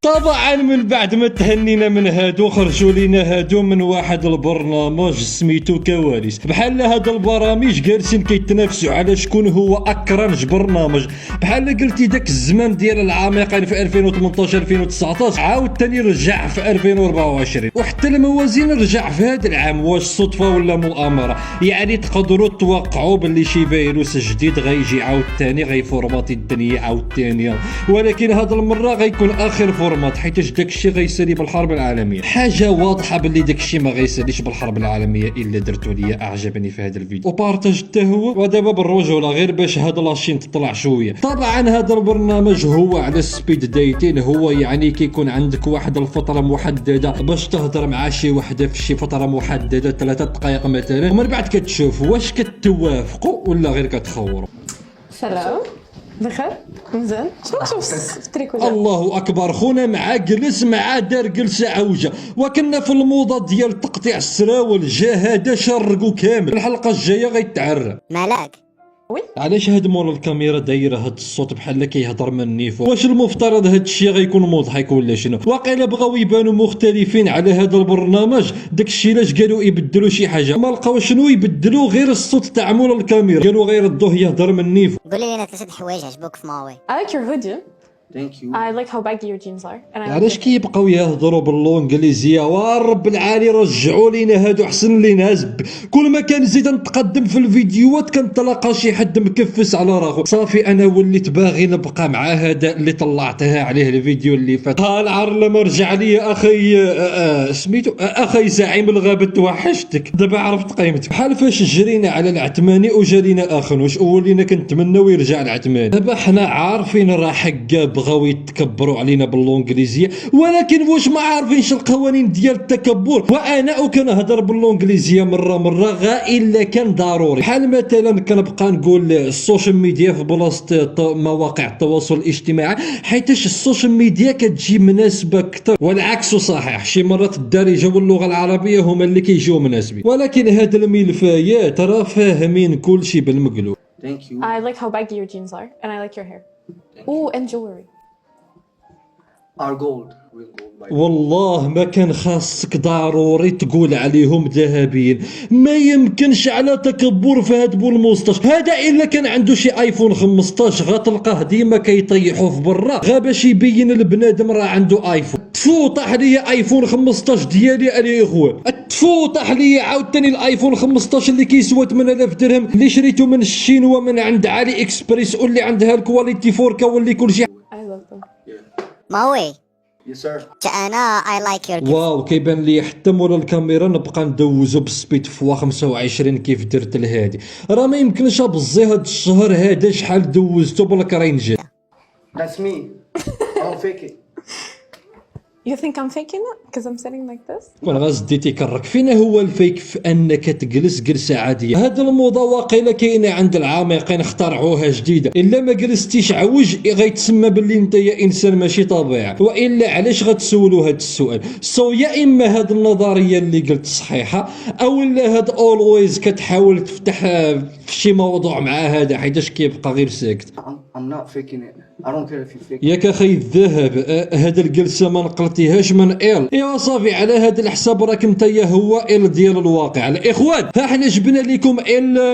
طبعا من بعد ما تهنينا من هادو خرجوا لينا هادو من واحد البرنامج سميتو كواليس. بحال هاد البرامج جالسين كيتنافسوا على شكون هو اكرنج برنامج. بحال قلتي داك الزمان ديال العميقين في 2018 2019 عاود تاني رجع في 2024، وحتى الموازين رجع في هذا العام. واش صدفه ولا مؤامره؟ يعني تقدروا توقعوا باللي شي فيروس جديد غيجي عاود تاني غيفورماتي الدنيا عاود تاني، ولكن هاد المره غيكون اخر فورمات حيتاش داكشي غيسالي بالحرب العالميه. حاجه واضحه باللي داكشي ما غيساليش بالحرب العالميه الا درتو ليا اعجبني في هذا الفيديو وبارطاج حتى هو. ودابا بالرجوله غير باش هاد لاشين تطلع شويه. طبعا هذا البرنامج هو على السبيد دايتين، هو يعني كيكون عندك واحد الفتره محدده باش تهضر مع شي وحده في شي فتره محدده 3 دقائق مثلا، ومن بعد كتشوف واش كتوافقوا ولا غير كتخوروا. سلام بخير مزيان. شنو نشوف في التريكولار؟ الله اكبر خونا مع جلس مع دار جلسه عوجه. وكنا في الموضه ديال تقطيع السراول، جا هذا شرقو كامل. الحلقه الجايه غيتعرى. مالك؟ وي علاش هاد مول الكاميرا دايره هاد الصوت بحال كيهضر من نيفو؟ واش المفترض هاد الشيء غيكون مضحك ولا شنو؟ واقيلا بغاو يبانوا مختلفين على هذا البرنامج، داك الشيء علاش قالوا يبدلوا شي حاجه ما لقاو شنو يبدلوا غير الصوت تاع مول الكاميرا، قالوا غير ردوه يهضر من نيفو. قولي لنا 3 حوايج عجبوك في ماوي. I like your hoodie. Thank you. I like how baggy your jeans are. And I like علاش your... كيبقاو يهضروا باللونجليزيه؟ ورب العالي رجعوا لينا هادو احسن لينا. كل ما كنزيد نتقدم في الفيديوهات كنتلاقى شي حد مكفس على راهو. صافي انا وليت باغي نبقى مع هذا اللي طلعتها عليه الفيديو اللي فات. ها العار لما رجع لي اخي سميتو اخي زعيم الغابه توحشتك، دابا عرفت قيمتك. بحال فاش جرينا على العتماني وجالينا اخنوش ولينا كنتمناو يرجع العتماني. دابا حنا عارفين راه حكا بغاو يتكبروا علينا باللونجليزيه، ولكن واش ما عارفينش القوانين ديال التكبر؟ وانا كنهضر باللونجليزيه مره غا الا كان ضروري. بحال مثلا كنبقى نقول السوشيال ميديا في بلاصه مواقع التواصل الاجتماعي، حيتاش السوشيال ميديا كتجي مناسبه اكثر، والعكس صحيح. شي مرات الدارجه واللغه العربيه هما اللي كيجيو مناسبين، ولكن هاد الملفايات راه فاهمين كلشي بالمقلوب. Thank you. I like how baggy your jeans are. And I like your hair. Oh, and jewelry. Our gold. Real gold. By والله ما كان خاصك ضروري تقول عليهم ذهبيين. ما يمكنش على تكبر في هاد بولموسطاش هذا. الا كان عنده شي ايفون 15 غتلقاه ديما كيطيحوا في برا غا باش يبين البنادم راه عنده ايفون. تفوطح لي ايفون 15 ديالي انا اخوان، تفوطح لي عاوتاني الايفون 15 اللي كيسوى 8000 درهم اللي شريته من الشين ومن عند علي اكسبريس واللي عندها الكواليتي 4K واللي كلشي. I love them. ماوي yes, sir. انا I like your gift. واو كيبان لي حتى مولا الكاميرا نبقى ندوزو بالسبيد فوا 25 كيف درت لهادي. راه ما يمكنش بزي هاد الشهر هذا شحال دوزتو بالكرينجات. That's me. I don't fake it. You think I'm faking it? Because I'm sitting like this? كون غازدي تيكرك. فين هو الفيك في انك تجلس جلسه عاديه؟ هاد الموضه واقيلا كاينه عند العميقين اخترعوها جديده. الا ما جلستيش عوج غيتسمى باللي انت يا انسان ماشي طبيعي، والا علاش غتسولوا هاد السؤال؟ يا اما هاد النظريه اللي قلت صحيحه، او الا هاد اولويز كتحاول تفتح في شي موضوع مع هذا حيتاش كيبقى غير ساكت. I'm not faking it. I don't care if you fake it. ياك اخي الذهب هاد الجلسه ما نقلتيهاش من ايوا صافي على هاد الحساب راك انت يا هو ديال الواقع. الاخوان ها حنا جبنا لكم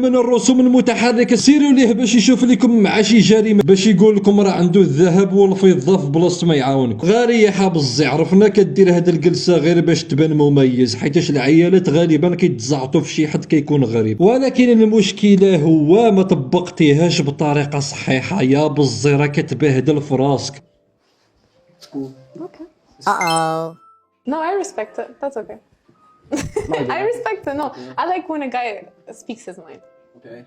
من الرسوم المتحركه، سيروا ليه باش يشوف لكم مع شي جريمه باش يقول لكم راه عنده الذهب والفضه في بلاصه ما يعاونكم. غاريه بزي عرفنا كدير هاد الجلسه غير باش تبان مميز، حيتاش العيالات غالبا كيتزعطوا في شي حد كيكون غريب، ولكن المشكله هو ما طبقتيهاش بطريقه صحيحه يا بزي راه كتبهدل في راسك. It's cool. Okay. Uh-oh. No, I respect it. That's okay. My I bad. respect it. No, I like when a guy speaks his mind. Okay.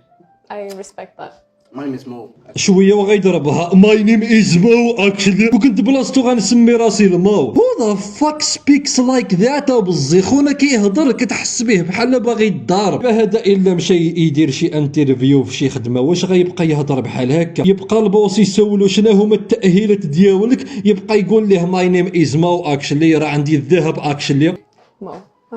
I respect that. My name is Mo. شويه وغيضربها. ماي نيم از مو اكشلي، وكنت بلاصتو غنسمي راسي الماو. هو ذا فاك سبيكس لايك ذات بزي خونا كيهضر كتحس به بحال باغي يضارب. هذا الا مشى يدير شي انترفيو في شي خدمه واش غيبقى يهضر بحال هكا؟ يبقى البوس يسولو شنو هما التاهيلات ديالك يبقى يقول ليه ماي نيم از مو اكشلي راه عندي الذهب اكشلي. Mo.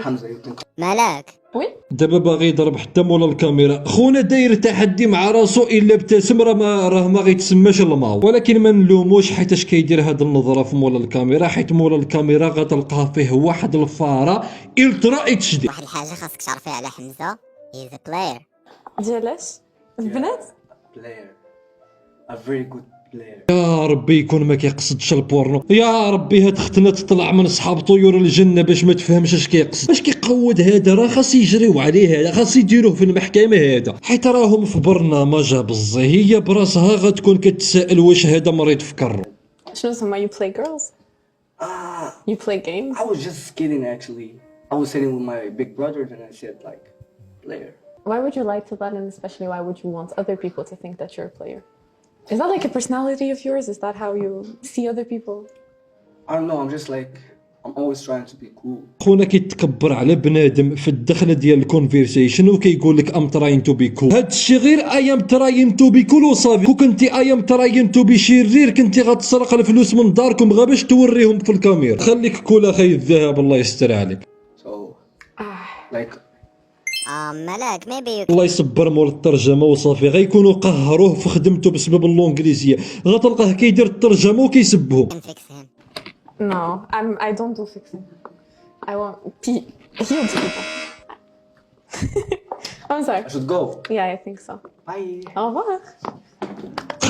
Hamza, you think مالك؟ وي دابا باغي يضرب حتى مولا الكاميرا. خونا داير تحدي مع راسو، الا ابتسم راه ما غيتسماش الماو، ولكن ما نلوموش حيتاش كيدير هاد النظره في مولا الكاميرا، حيت مولا الكاميرا غتلقاه فيه واحد الفاره الترا اتش دي. واحد الحاجة خاصك تعرفيها على حمزة. He's a player. ديالاش البنات Player. A very good player. يا ربي يكون ما كيقصدش البورنو، يا ربي هاد ختنا تطلع من صحاب طيور الجنه باش ما تفهمش اش كيقصد. اش كيقود هذا؟ راه خاص يجريو عليه، هذا خاص يديروه في المحكمه هذا، حيت راهم في برنامج بالزي. هي براسها غتكون كتسائل واش هذا مريض في كرو. شنو تسمى you play girls you play games I was just kidding actually. I was sitting with my big brother and I said like, player. why would you lie to that, and especially why would you want other people to think that you're a player? Is that like a personality of yours? Is that how you see other people? I don't know, I'm just like, I'm always trying to be cool. خونا كيتكبر على بنادم في الدخله ديال الكونفرسيشن وكيقول لك ام تراين تو بي كول. هاد الشيء غير اي ام تراين تو بي كول وصافي. كون كنتي اي ام تراين تو بي شرير كنتي غتسرق الفلوس من داركم غير باش توريهم في الكاميرا. خليك كول اخي الذهب الله يستر عليك. So, like, ملاك maybe you الله يصبر مول الترجمه وصافي. غيكونوا قهروه في خدمته بسبب اللونجليزيه، غتلقاه كيدير الترجمه وكيسبهم. can fix him. No, I don't do fixing. I want heal people. I'm sorry. I should go. Yeah, I think so. Bye. Au revoir.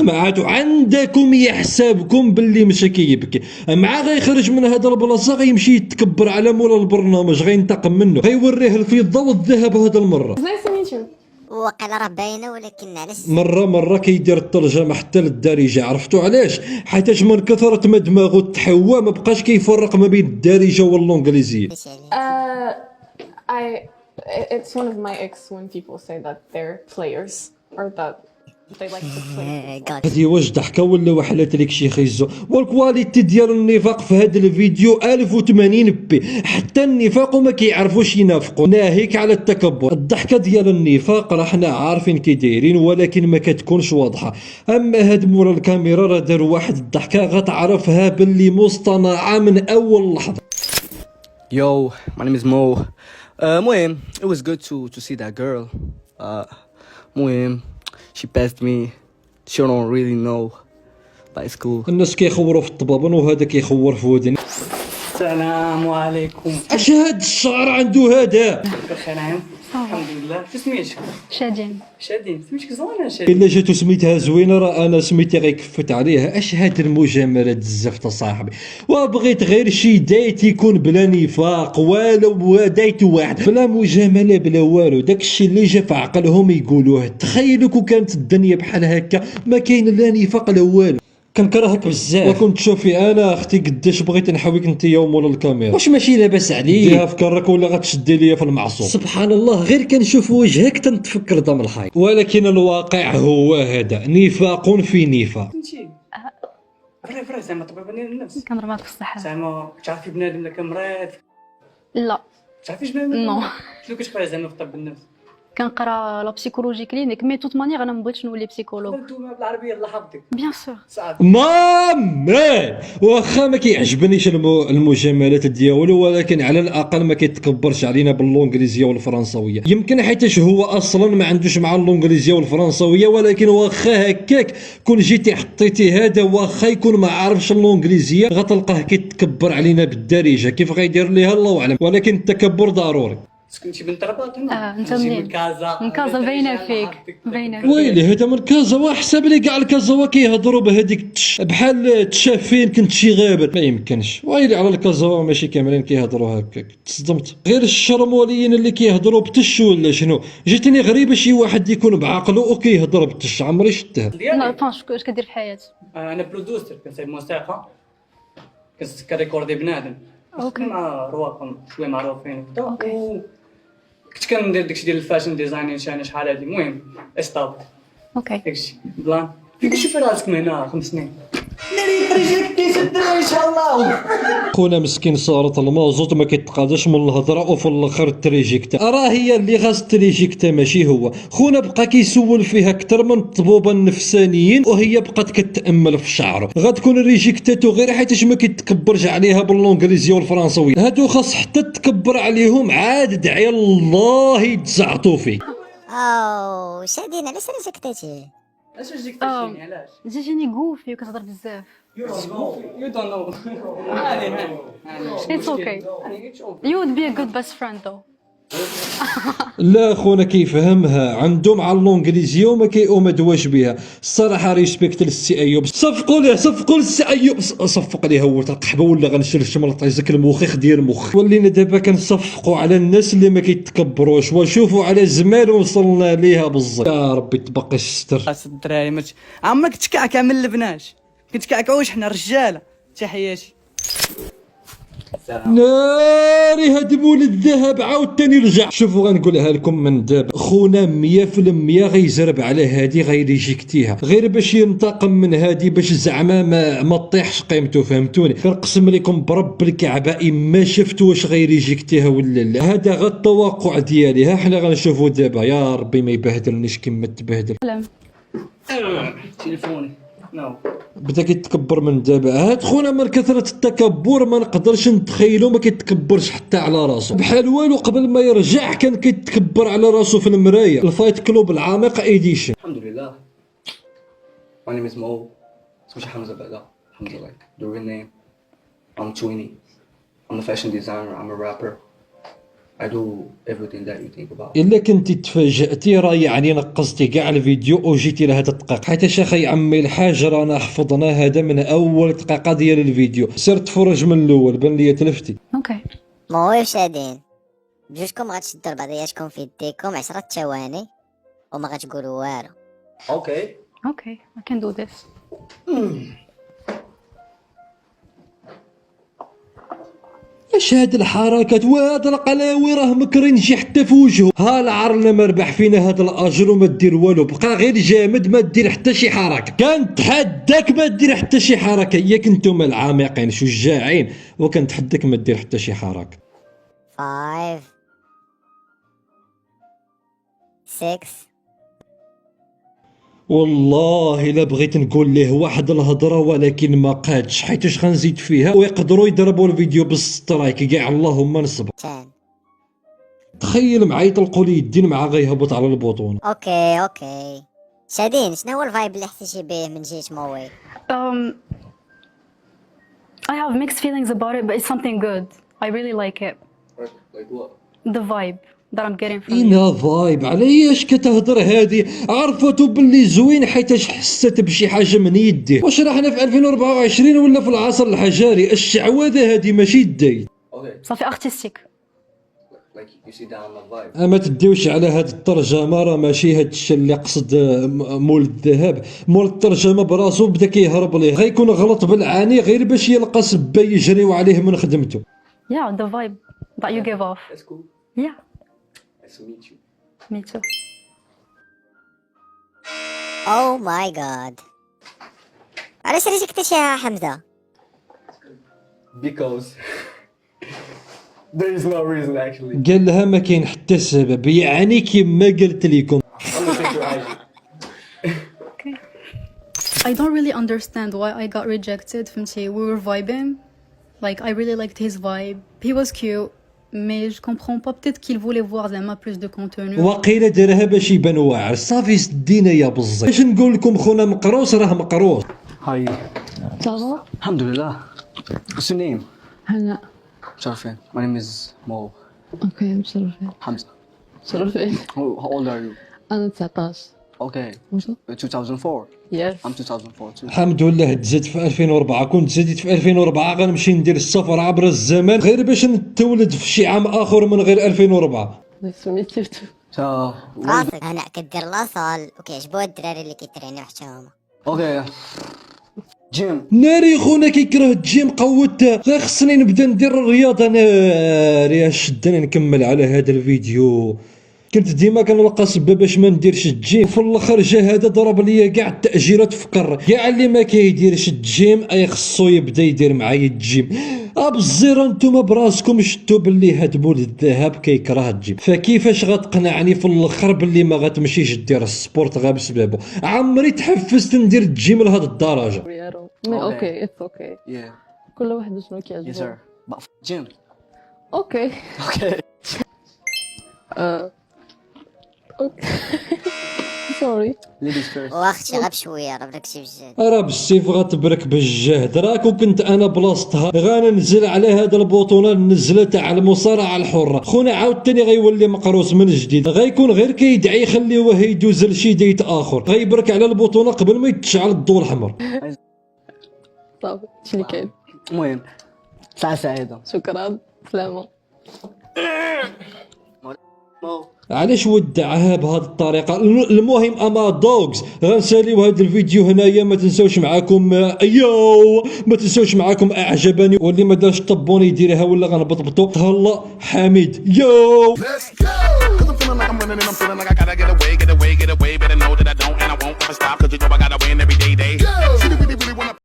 معاتو عندكم يا حسابكم باللي مشى كيبكي، مع غيخرج من هذا البلاصه غيمشي يتكبر على مولا البرنامج، غينتقم منه، غيوريه الفضه والذهب هذا المره. It's nice to meet you. وقيلا راه باينة ولكن علاش مره كيدير الترجمة حتى للدارجه. عرفتوا علاش؟ حيتاش من كثرة ما دماغو تحوى ما بقاش كيفرق ما بين الدارجه واللونجليزيه. It's one of my ex when people say that they're players or that they like to play. God. هذه واش ضحكه ولا وحلات لك شي خيزو؟ والكواليتي ديال النفاق في هذا الفيديو 1080 بي، حتى النفاق وما كيعرفوش ينافقوا. ناهيك على التكبر، الضحكه ديال النفاق راه حنا عارفين كي دايرين ولكن ما كتكونش واضحه. اما هاد مولا الكاميرا راه دار واحد الضحكه غتعرفها باللي مصطنعه من اول لحظه. Yo, my name is Mo. المهم, it was good to see that girl. المهم, she passed me. She don't really know, but it's cool. الناس كيخوروا في الطبابن وهذا كيخور في ودن. السلام عليكم. اش هاد الشعر عنده هذا؟ بخير عام. الحمد لله. شو سميتك؟ شادين. شادين. سميتك زوينة شادين. الا جاتو سميتها زوينه راه انا سميتي غيكفت عليها. اش هاد المجاملات الزفت صاحبي؟ وبغيت غير شي دايت يكون بلا نفاق، والو دايت واحد بلا مجامله بلا والو، داكشي اللي جا في عقلهم يقولوه. تخيلوا كون كانت الدنيا بحال هكا ما كاين لا نفاق لا والو. كنكرهك بزاف. وكنت تشوفي انا اختي قداش بغيت نحويك انت يا مولا الكاميرا. واش ماشي لاباس عليك؟ ديها في كرك ولا غتشدي ليا في المعصوم؟ سبحان الله، غير كنشوف وجهك تنتفكر دم الحي. ولكن الواقع هو هذا، نفاق في نفاق. انتي فري زعما طبيبة النفس. كنهضر معاك في الصحة. زعما تعرفي بنادم اللي كان مريض؟ لا تعرفيش بنادم؟ نو. شنو كتقراي زعما في طب النفس؟ كنقرا لا بسيكولوجي كلينيك مي توت مانيير انا ما بغيتش نولي بسيكولوج. انتوما بالعربية الله حفظك. بيان سور. صافي. مامان واخا ما كيعجبنيش المجاملات ديالو، ولكن على الاقل ما كيتكبرش علينا باللونجليزيه والفرنسويه. يمكن حيتاش هو اصلا ما عندوش مع اللونجليزيه والفرنسويه، ولكن واخا هكاك كون جيتي حطيتي هذا واخا يكون ما عارفش اللونجليزيه غتلقاه كيتكبر علينا بالدارجه. كيف غيدير ليها الله اعلم، ولكن التكبر ضروري. كنتي بنت رباط هنا؟ انت كنتي منين؟ من كازا. من كازا باينه فيك باينه فيك. ويلي هذا من كازا، وحسب لي كاع الكازاوا كيهضروا بهذيك بحال تشافين كنت شي غابر. ما يمكنش. ويلي على الكازاوا ماشي كاملين كيهضروا هكاك. تصدمت. غير الشرموليين اللي كيهضروا بتش ولا شنو؟ جاتني غريبه شي واحد يكون بعقله وكيهضر بتش، عمري شفتها. لا طونش اش كدير في حياتك؟ انا برودوسر كنسيب موسيقى، كنريكوردي بنادم. اوكي. مع رواقم شويه معروفين وكذا. كنت كندير داكشي ديال الفاشن ديزاينين شحال هادي. المهم استاب اوكي. داكشي بلان. فين كتشوفي راسك من هنا 5 سنين؟ ناري ريجيكتي الدراري ان شاء الله. خونا مسكين صارت المازوط ما كيتقاداش من الهضره وفي الاخر تريجيكتا، راه هي اللي غاز تريجيكتا ماشي هو. خونا بقى كيسول فيها اكثر من الطبوبه النفسانيين وهي بقات كتامل في شعره، غتكون ريجيكتاتو غير حيتاش ما كيتكبرش عليها باللونجليزيه والفرنسويه، هادو خاص حتى تكبر عليهم عاد دعي الله يتزعطوا فيه. أو شادين علاش ريجكتيتيه؟ علاش ريجيكتيني علاش؟ جيجيني غوفي وكتهضر بزاف. يو دون نو. هاني It's okay. You would be a good best friend though. لا خونا كيفهمها، عنده مع اللونجليزيه وما دواش بها. الصراحه ريسبكت للسي ايوب، صفقوا للسي ايوب، صفق ليه هو القحبه ولا غنشرشم لطيزك المخيخ ديال مخ. ولينا دابا كنصفقوا على الناس اللي ما كيتكبروش وشوفوا على زمان وصلنا ليها بالضبط. يا ربي تبقى الستر. راس الدراري عمرك تكعكع من البنات، كنتكعكعوش حنا رجاله. تحياتي. ناري هاد مول الذهب عاوتاني رجع. شوفوا غنقولها لكم من دابا، خونا 100% غيزرب على هادي غيريجيكتيها غير باش ينتقم من هادي، باش زعما ما طيحش قيمته، فهمتوني؟ كنقسم لكم برب الكعبه ما شفت واش غيريجيكتيها ولا لا، هذا غير التوقع ديالي. ها حنا غنشوفوا دابا، يا ربي ما يبهدلنيش كيما تبهدل. تليفوني نو. بدا كيتكبر من دابا. هاد خونا من كثرة التكبر ما نقدرش نتخيلو ما كيتكبرش حتى على راسو، بحال والو قبل ما يرجع كان كيتكبر على راسو في المراية. الفايت كلوب العميق ايديشن. الحمد لله. My name is Mo. اسمي حمزة بعدا. حمزة like the real name. I'm 20. I'm a fashion designer. I'm a rapper. I do everything that you think about. الا كنتي تفاجأتي راه يعني نقصتي كاع الفيديو وجيتي لهاد الدقائق، حيت اخي عمي الحاج رانا حفظنا هذا من اول دقيقه ديال الفيديو. سير تفرج من الاول بان لي تلفتي. Okay. مو شادين بجوجكم غتشدوا لبعضياتكم في يديكم 10 ثواني وما غتقولوا والو. Okay. Okay. I can do this. اش هاد الحركات وهاد القلاوي راه مكرينجي حتى في وجهه. ها العار اللي ما ربح فينا هاد الاجر وما دير والو، بقى غير جامد ما دير حتى شي حركه. كنتحداك ما دير حتى شي حركه، ياك نتوما العميقين شجاعين، وكنتحداك ما دير حتى شي حركه. 5 6 والله الا بغيت نقول ليه واحد الهضره ولكن ما قادش، حيتاش غنزيد فيها ويقدروا يضربوا الفيديو بالسترايك كاع. اللهم نصبر. 10. تخيل معايا يطلقوا لي الدين مع غيهبط على البطون. اوكي شادين شنو هو الفايب اللي حسيتي به من جيت موي؟ I have mixed feelings about it, but it's something good. I really like it. Like what? The vibe that I'm getting from you. إنا فايب علاش كتهضر هادي؟ عرفتو باللي زوين حيتاش حست بشي حاجه من يديه. واش راحنا في 2024 ولا في العصر الحجري؟ الشعوذه هادي ماشي يداي. Okay. صافي artistic. Like you see down the vibe. اما تديوش على هاد الترجمه، راه ماشي هاد الشيء اللي قصد مول الذهب. مول الترجمه براسو بدا كيهرب ليه، غيكون غلط بالعاني غير باش يلقى سبه يجريو عليه من خدمته. Yeah, the vibe that you give off. That's cool. Yeah, Nice to meet you. me too. او ماي جاد. علاش ريجكتيتي يا حمزه؟ Because there is no reason actually. قال لها ما كاين حتى سبب، يعني كيما قلت لكم. I'm gonna take your IG. Okay. I don't really understand why I got rejected. فهمتي, we were vibing. Like I really liked his vibe. He was cute. Mais je comprends pas, peut-être qu'il voulait voir زعما plus de contenu. وقيله دارها باش يبان واعر. صافي سدينا يا بزي. باش نقول لكم خونا مقروص راه مقروص. Hi. Ça va? الحمد لله. What's your name? هلا. شرفين. My name is Mo. اوكي مشرفين. حمزة. مشرفين. How old are you? انا 19. Okay. وشو؟ 2004. Yes. I'm 2004 too. الحمد لله تزاد في 2004. كنت زاديت في 2004 غنمشي ندير السفر عبر الزمن غير باش نتولد في شي عام اخر من غير 2004. Nice to meet you too. So. راسك هنا كدير لاصال وكيعجبوها الدراري اللي كيترينيو حتى هما. Okay. Gym. ناري خونا كيكره الجيم قوتها، غير خصني نبدا ندير الرياضه. ناري شدني نكمل على هذا الفيديو. كنت ديما كنلقى سبب باش ما نديرش الجيم، وفي الاخر جا هذا ضرب ليا كاع التاجيلات في قر، كاع اللي ما كيديرش الجيم اي خصو يبدا يدير معايا الجيم. بالزير انتوما براسكم شتو باللي هاد مول الذهب كيكره الجيم، فكيفاش غتقنعني في الاخر باللي ما غتمشيش دير السبورت غير بسببه؟ عمري تحفزت ندير الجيم لهاد الدرجه. مي اوكي اتس اوكي، Yeah. كل واحد شنو Yes, كيعجبو. sir. But gym. اوكي Okay. اوكي سوري. Ladies first. واختي غير بشويه راه بداك الشيء بجد. راه بالسيف غتبرك بالجهد، راك وكنت انا بلاصتها غننزل على هذا البطوله النزله تاع المصارعه الحره، خونا عاوتاني غيولي مقروس من جديد، غيكون غير كيدعي يخليوه يدوز لشي ديت اخر، غيبرك على البطوله قبل ما يتشعل الضوء الاحمر. صافي شنو كاين؟ المهم ساعة سعيدة. شكرا سلامة. علاش ودعها بهذه الطريقه؟ المهم اما دوغز غنساليو هذا الفيديو هنايا، ما تنساوش معاكم ما تنساوش معاكم اعجبني، واللي ما دارش طبوني يديرها ولا غنبطبطو. تهلا حميد يو. Let's go! Cause I'm feeling like I'm running and I'm feeling like I gotta get away. Better know that I don't and I won't ever stop. Cause you know I gotta win every day.